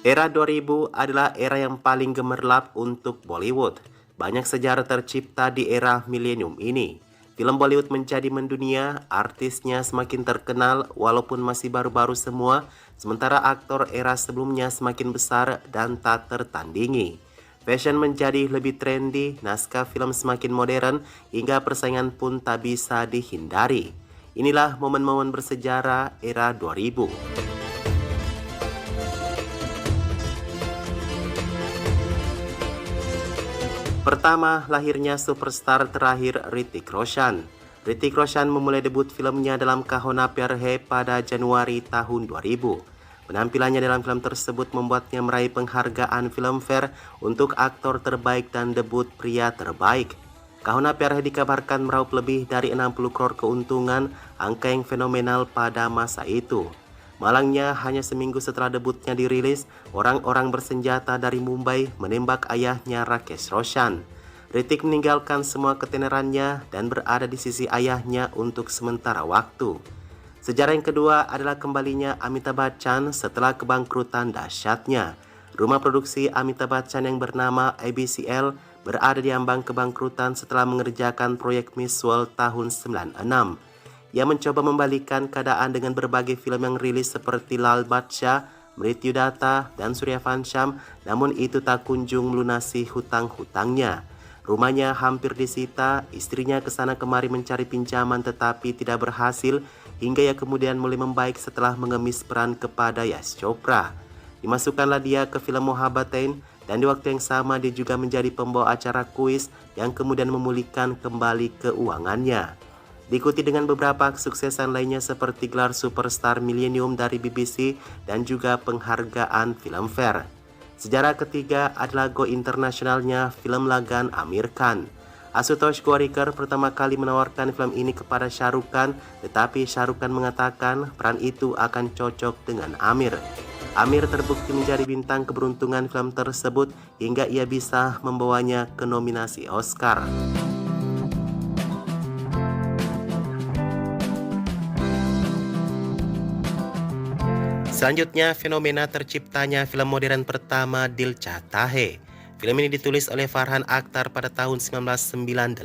Era 2000 adalah era yang paling gemerlap untuk Bollywood. Banyak sejarah tercipta di era milenium ini. Film Bollywood menjadi mendunia, artisnya semakin terkenal walaupun masih baru-baru semua, sementara aktor era sebelumnya semakin besar dan tak tertandingi. Fashion menjadi lebih trendy, naskah film semakin modern, hingga persaingan pun tak bisa dihindari. Inilah momen-momen bersejarah era 2000. Pertama, lahirnya superstar terakhir Hrithik Roshan. Hrithik Roshan memulai debut filmnya dalam Kahona Pyar Hai pada Januari tahun 2000. Penampilannya dalam film tersebut membuatnya meraih penghargaan Filmfare untuk aktor terbaik dan debut pria terbaik. Kahona Pyar Hai dikabarkan meraup lebih dari 60 crore keuntungan, angka yang fenomenal pada masa itu. Malangnya, hanya seminggu setelah debutnya dirilis, orang-orang bersenjata dari Mumbai menembak ayahnya Rakesh Roshan. Hrithik meninggalkan semua ketenarannya dan berada di sisi ayahnya untuk sementara waktu. Sejarah yang kedua adalah kembalinya Amitabh Bachchan setelah kebangkrutan dahsyatnya. Rumah produksi Amitabh Bachchan yang bernama ABCL berada di ambang kebangkrutan setelah mengerjakan proyek Miss World tahun 96. Ia mencoba membalikan keadaan dengan berbagai film yang rilis seperti Lal Badshah, Mrityu Datta, dan Suryavansham, namun itu tak kunjung melunasi hutang-hutangnya. Rumahnya hampir disita, istrinya kesana kemari mencari pinjaman tetapi tidak berhasil, hingga ia kemudian mulai membaik setelah mengemis peran kepada Yash Chopra. Dimasukkanlah dia ke film Mohabbatein, dan di waktu yang sama dia juga menjadi pembawa acara kuis yang kemudian memulihkan kembali keuangannya. Diikuti dengan beberapa kesuksesan lainnya seperti gelar Superstar Millennium dari BBC dan juga penghargaan Filmfare. Sejarah ketiga adalah go internasionalnya film Lagan Amir Khan. Ashutosh Gowariker pertama kali menawarkan film ini kepada Shah Rukh Khan, tetapi Shah Rukh Khan mengatakan peran itu akan cocok dengan Amir. Amir terbukti menjadi bintang keberuntungan film tersebut hingga ia bisa membawanya ke nominasi Oscar. Selanjutnya, fenomena terciptanya film modern pertama Dil Chahta Hai. Film ini ditulis oleh Farhan Akhtar pada tahun 1998.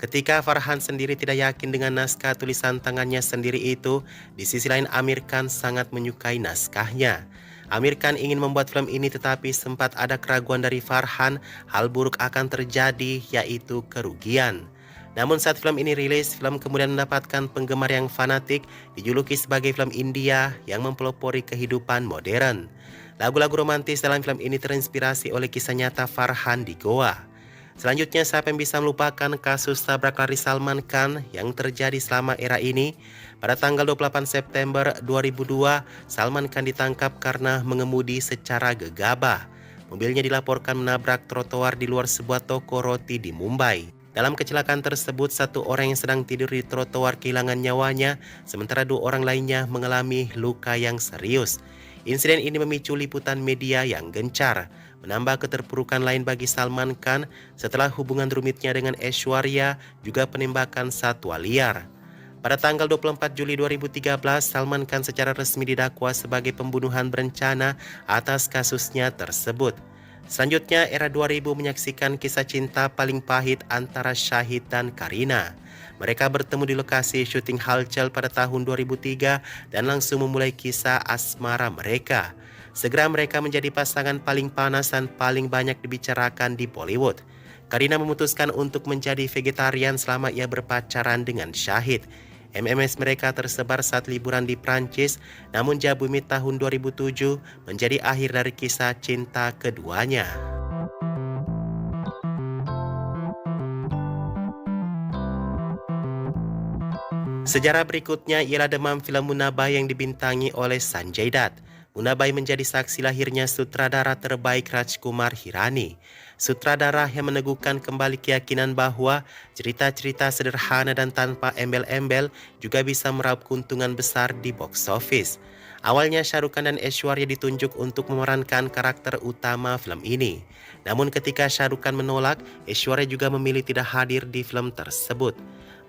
Ketika Farhan sendiri tidak yakin dengan naskah tulisan tangannya sendiri itu, di sisi lain Amir Khan sangat menyukai naskahnya. Amir Khan ingin membuat film ini tetapi sempat ada keraguan dari Farhan, hal buruk akan terjadi yaitu kerugian. Namun saat film ini rilis, film kemudian mendapatkan penggemar yang fanatik, dijuluki sebagai film India yang mempelopori kehidupan modern. Lagu-lagu romantis dalam film ini terinspirasi oleh kisah nyata Farhan di Goa. Selanjutnya, siapa yang bisa melupakan kasus tabrak lari Salman Khan yang terjadi selama era ini? Pada tanggal 28 September 2002, Salman Khan ditangkap karena mengemudi secara gegabah. Mobilnya dilaporkan menabrak trotoar di luar sebuah toko roti di Mumbai. Dalam kecelakaan tersebut, satu orang yang sedang tidur di trotoar kehilangan nyawanya, sementara dua orang lainnya mengalami luka yang serius. Insiden ini memicu liputan media yang gencar, menambah keterpurukan lain bagi Salman Khan setelah hubungan rumitnya dengan Aishwarya, juga penembakan satwa liar. Pada tanggal 24 Juli 2013, Salman Khan secara resmi didakwa sebagai pembunuhan berencana atas kasusnya tersebut. Selanjutnya, era 2000 menyaksikan kisah cinta paling pahit antara Shahid dan Kareena. Mereka bertemu di lokasi syuting Halchal pada tahun 2003 dan langsung memulai kisah asmara mereka. Segera mereka menjadi pasangan paling panas dan paling banyak dibicarakan di Bollywood. Kareena memutuskan untuk menjadi vegetarian selama ia berpacaran dengan Shahid. MMS mereka tersebar saat liburan di Prancis, namun Jabumi tahun 2007 menjadi akhir dari kisah cinta keduanya. Sejarah berikutnya ialah demam film Munna Bhai yang dibintangi oleh Sanjay Dutt. Munna Bhai menjadi saksi lahirnya sutradara terbaik Rajkumar Hirani. Sutradara yang meneguhkan kembali keyakinan bahwa cerita-cerita sederhana dan tanpa embel-embel juga bisa meraup keuntungan besar di box office. Awalnya Shah Rukh Khan dan Aishwarya ditunjuk untuk memerankan karakter utama film ini. Namun ketika Shah Rukh Khan menolak, Aishwarya juga memilih tidak hadir di film tersebut.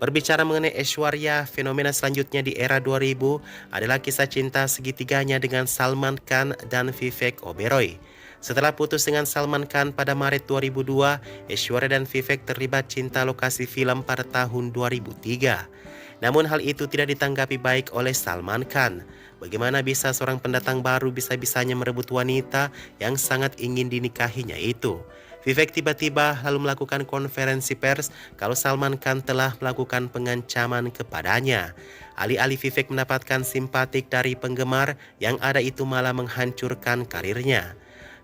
Berbicara mengenai Aishwarya, fenomena selanjutnya di era 2000 adalah kisah cinta segitiganya dengan Salman Khan dan Vivek Oberoi. Setelah putus dengan Salman Khan pada Maret 2002, Aishwarya dan Vivek terlibat cinta lokasi film pada tahun 2003. Namun hal itu tidak ditanggapi baik oleh Salman Khan. Bagaimana bisa seorang pendatang baru bisa-bisanya merebut wanita yang sangat ingin dinikahinya itu? Vivek tiba-tiba lalu melakukan konferensi pers kalau Salman Khan telah melakukan pengancaman kepadanya. Alih-alih Vivek mendapatkan simpatik dari penggemar, yang ada itu malah menghancurkan karirnya.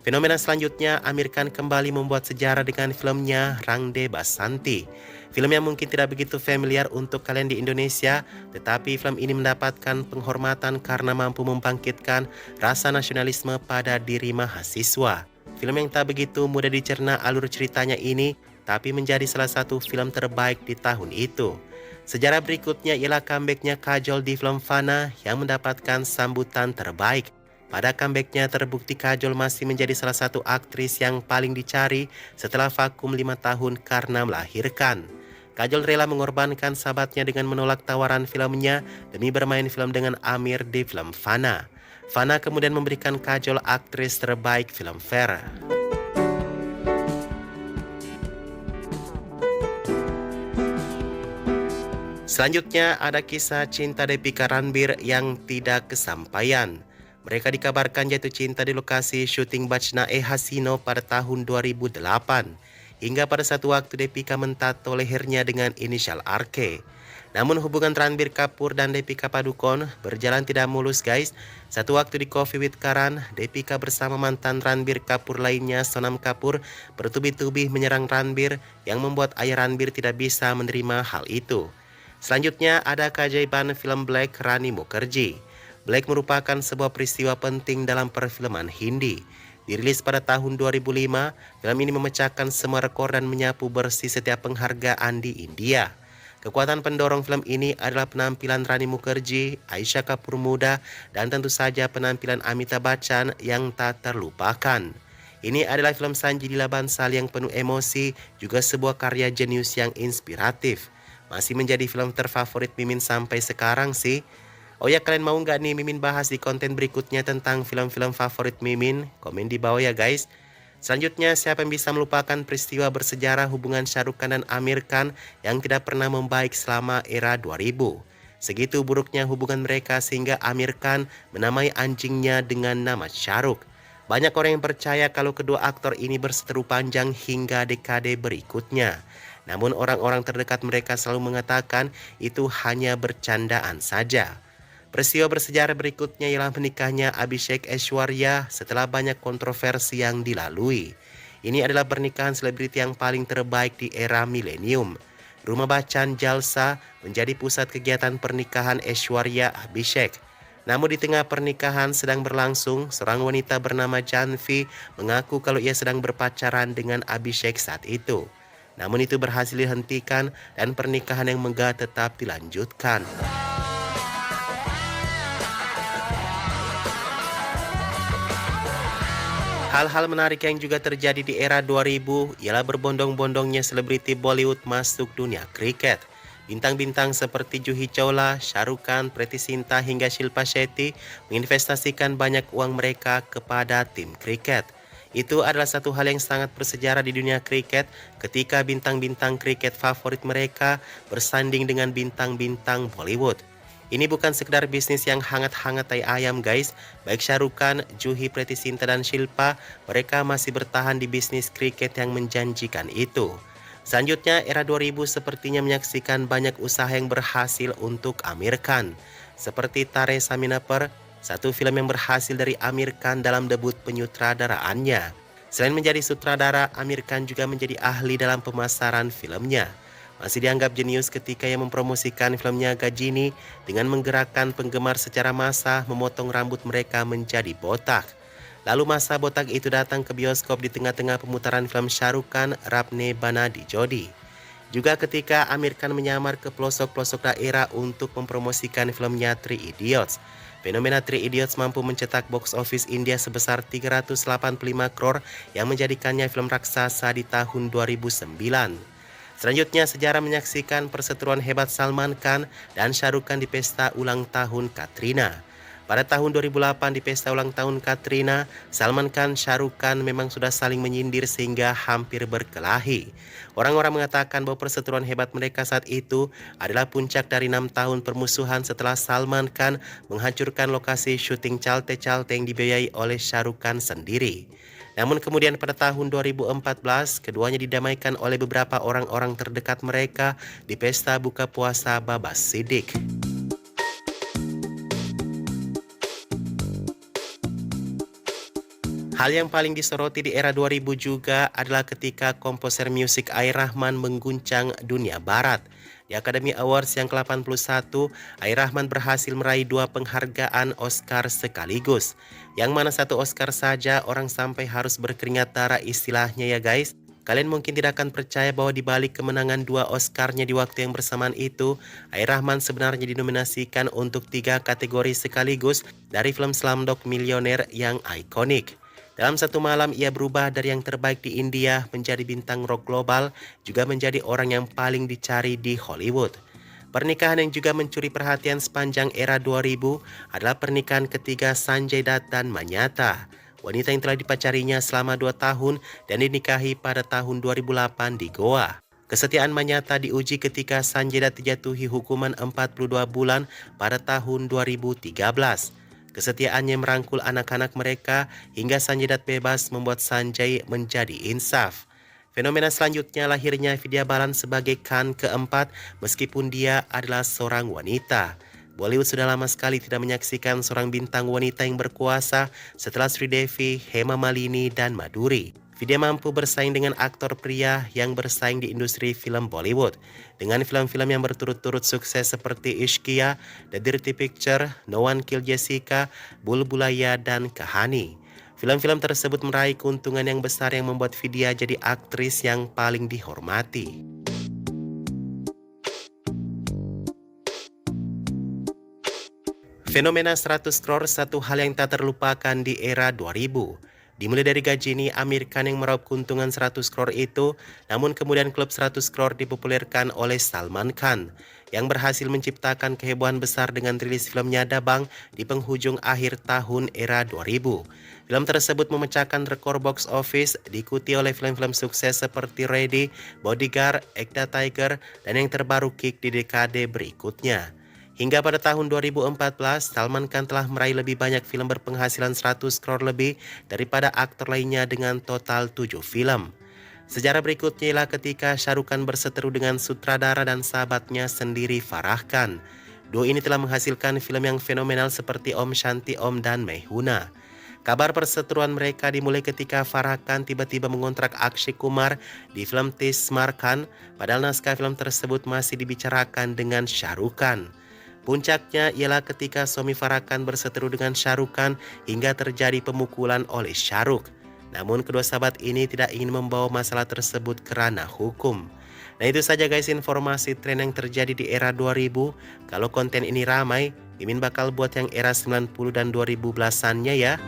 Fenomena selanjutnya, Amir Khan kembali membuat sejarah dengan filmnya Rang De Basanti. Film yang mungkin tidak begitu familiar untuk kalian di Indonesia, tetapi film ini mendapatkan penghormatan karena mampu membangkitkan rasa nasionalisme pada diri mahasiswa. Film yang tak begitu mudah dicerna alur ceritanya ini, tapi menjadi salah satu film terbaik di tahun itu. Sejarah berikutnya ialah comebacknya Kajol di film Fana yang mendapatkan sambutan terbaik. Pada comebacknya terbukti Kajol masih menjadi salah satu aktris yang paling dicari setelah vakum 5 tahun karena melahirkan. Kajol rela mengorbankan sahabatnya dengan menolak tawaran filmnya demi bermain film dengan Amir di film Fana. Fana kemudian memberikan Kajol aktris terbaik Filmfare. Selanjutnya ada kisah cinta Deepika Ranbir yang tidak kesampaian. Mereka dikabarkan jatuh cinta di lokasi syuting Bachna E Hasino pada tahun 2008. Hingga pada satu waktu Deepika mentato lehernya dengan inisial RK. Namun hubungan Ranbir Kapoor dan Deepika Padukone berjalan tidak mulus guys. Satu waktu di Coffee with Karan, Deepika bersama mantan Ranbir Kapoor lainnya Sonam Kapoor bertubi-tubi menyerang Ranbir yang membuat ayah Ranbir tidak bisa menerima hal itu. Selanjutnya ada keajaiban film Black Rani Mukherjee. Black merupakan sebuah peristiwa penting dalam perfilman Hindi. Dirilis pada tahun 2005, film ini memecahkan semua rekor dan menyapu bersih setiap penghargaan di India. Kekuatan pendorong film ini adalah penampilan Rani Mukherjee, Aisyah Kapoor muda, dan tentu saja penampilan Amitabh Bachchan yang tak terlupakan. Ini adalah film Sanjay Leela Bhansali yang penuh emosi, juga sebuah karya jenius yang inspiratif. Masih menjadi film terfavorit Mimin sampai sekarang sih. Oh ya, kalian mau nggak nih Mimin bahas di konten berikutnya tentang film-film favorit Mimin? Komen di bawah ya guys. Selanjutnya, siapa yang bisa melupakan peristiwa bersejarah hubungan Shah Rukh Khan dan Amir Khan yang tidak pernah membaik selama era 2000. Segitu buruknya hubungan mereka sehingga Amir Khan menamai anjingnya dengan nama Shah Rukh. Banyak orang yang percaya kalau kedua aktor ini berseteru panjang hingga dekade berikutnya. Namun orang-orang terdekat mereka selalu mengatakan itu hanya bercandaan saja. Peristiwa bersejarah berikutnya ialah menikahnya Abhishek Aishwarya setelah banyak kontroversi yang dilalui. Ini adalah pernikahan selebriti yang paling terbaik di era milenium. Rumah Bachchan Jalsa menjadi pusat kegiatan pernikahan Aishwarya Abhishek. Namun di tengah pernikahan sedang berlangsung, seorang wanita bernama Janvi mengaku kalau ia sedang berpacaran dengan Abhishek saat itu. Namun itu berhasil dihentikan dan pernikahan yang megah tetap dilanjutkan. Hal-hal menarik yang juga terjadi di era 2000 ialah berbondong-bondongnya selebriti Bollywood masuk dunia kriket. Bintang-bintang seperti Juhi Chawla, Shah Rukh Khan, Preity Zinta hingga Shilpa Shetty menginvestasikan banyak uang mereka kepada tim kriket. Itu adalah satu hal yang sangat bersejarah di dunia kriket ketika bintang-bintang kriket favorit mereka bersanding dengan bintang-bintang Bollywood. Ini bukan sekedar bisnis yang hangat-hangat tai ayam guys. Baik Shah Rukh Khan, Juhi, Preity Zinta, dan Shilpa, mereka masih bertahan di bisnis kriket yang menjanjikan itu. Selanjutnya, era 2000 sepertinya menyaksikan banyak usaha yang berhasil untuk Amir Khan. Seperti Tare Saminapar, satu film yang berhasil dari Amir Khan dalam debut penyutradaraannya. Selain menjadi sutradara, Amir Khan juga menjadi ahli dalam pemasaran filmnya. Masih dianggap jenius ketika ia mempromosikan filmnya Gajini dengan menggerakkan penggemar secara massal memotong rambut mereka menjadi botak. Lalu masa botak itu datang ke bioskop di tengah-tengah pemutaran film Shah Rukh Khan, Rabne Bana Di Jodi. Juga ketika Amir Khan menyamar ke pelosok-pelosok daerah untuk mempromosikan filmnya Three Idiots. Fenomena Three Idiots mampu mencetak box office India sebesar 385 crore yang menjadikannya film raksasa di tahun 2009. Selanjutnya, sejarah menyaksikan perseteruan hebat Salman Khan dan Shah Rukh Khan di pesta ulang tahun Katrina. Pada tahun 2008 di pesta ulang tahun Katrina, Salman Khan, Shah Rukh Khan memang sudah saling menyindir sehingga hampir berkelahi. Orang-orang mengatakan bahwa perseteruan hebat mereka saat itu adalah puncak dari 6 tahun permusuhan setelah Salman Khan menghancurkan lokasi syuting Chalte-Chalte yang dibiayai oleh Shah Rukh Khan sendiri. Namun kemudian pada tahun 2014, keduanya didamaikan oleh beberapa orang-orang terdekat mereka di pesta buka puasa Babas Siddiq. Hal yang paling disoroti di era 2000 juga adalah ketika komposer musik Airrahman mengguncang dunia barat. Di Academy Awards yang ke-81, Airrahman berhasil meraih 2 penghargaan Oscar sekaligus. Yang mana satu Oscar saja orang sampai harus berkeringat darah istilahnya ya guys. Kalian mungkin tidak akan percaya bahwa di balik kemenangan 2 Oscar-nya di waktu yang bersamaan itu, Airrahman sebenarnya dinominasikan untuk 3 kategori sekaligus dari film Slumdog Millionaire yang ikonik. Dalam satu malam ia berubah dari yang terbaik di India menjadi bintang rock global, juga menjadi orang yang paling dicari di Hollywood. Pernikahan yang juga mencuri perhatian sepanjang era 2000 adalah pernikahan ketiga Sanjay Dutt dan Manyata, wanita yang telah dipacarinya selama 2 tahun dan dinikahi pada tahun 2008 di Goa. Kesetiaan Manyata diuji ketika Sanjay Dutt dijatuhi hukuman 42 bulan pada tahun 2013. Kesetiaannya merangkul anak-anak mereka hingga Sanjay Dutt bebas membuat Sanjay menjadi insaf. Fenomena selanjutnya lahirnya Vidya Balan sebagai Khan keempat meskipun dia adalah seorang wanita. Bollywood sudah lama sekali tidak menyaksikan seorang bintang wanita yang berkuasa setelah Sri Devi, Hema Malini, dan Madhuri. Vidya mampu bersaing dengan aktor pria yang bersaing di industri film Bollywood dengan film-film yang berturut-turut sukses seperti Ishqiya, The Dirty Picture, No One Killed Jessica, Bulbulaya, dan Kahani. Film-film tersebut meraih keuntungan yang besar yang membuat Vidya jadi aktris yang paling dihormati. Fenomena 100 crore satu hal yang tak terlupakan di era 2000. Dimulai dari Gajini, Amir Khan yang meraup keuntungan 100 crore itu, namun kemudian klub 100 crore dipopulerkan oleh Salman Khan, yang berhasil menciptakan kehebohan besar dengan rilis filmnya Dabangg di penghujung akhir tahun era 2000. Film tersebut memecahkan rekor box office, diikuti oleh film-film sukses seperti Ready, Bodyguard, Ekta Tiger, dan yang terbaru Kick di dekade berikutnya. Hingga pada tahun 2014, Salman Khan telah meraih lebih banyak film berpenghasilan 100 crore lebih daripada aktor lainnya dengan total 7 film. Sejarah berikutnya ialah ketika Shah Rukh Khan berseteru dengan sutradara dan sahabatnya sendiri Farah Khan. Duo ini telah menghasilkan film yang fenomenal seperti Om Shanti Om dan Mehuna. Kabar perseteruan mereka dimulai ketika Farah Khan tiba-tiba mengontrak Akshay Kumar di film Tis Smar Khan, padahal naskah film tersebut masih dibicarakan dengan Shah Rukh Khan. Puncaknya ialah ketika suami Farah Khan berseteru dengan Shah Rukh Khan hingga terjadi pemukulan oleh Shah Rukh. Namun kedua sahabat ini tidak ingin membawa masalah tersebut ke ranah hukum. Nah itu saja guys informasi tren yang terjadi di era 2000. Kalau konten ini ramai, Mimin bakal buat yang era 90 dan 2010-annya ya.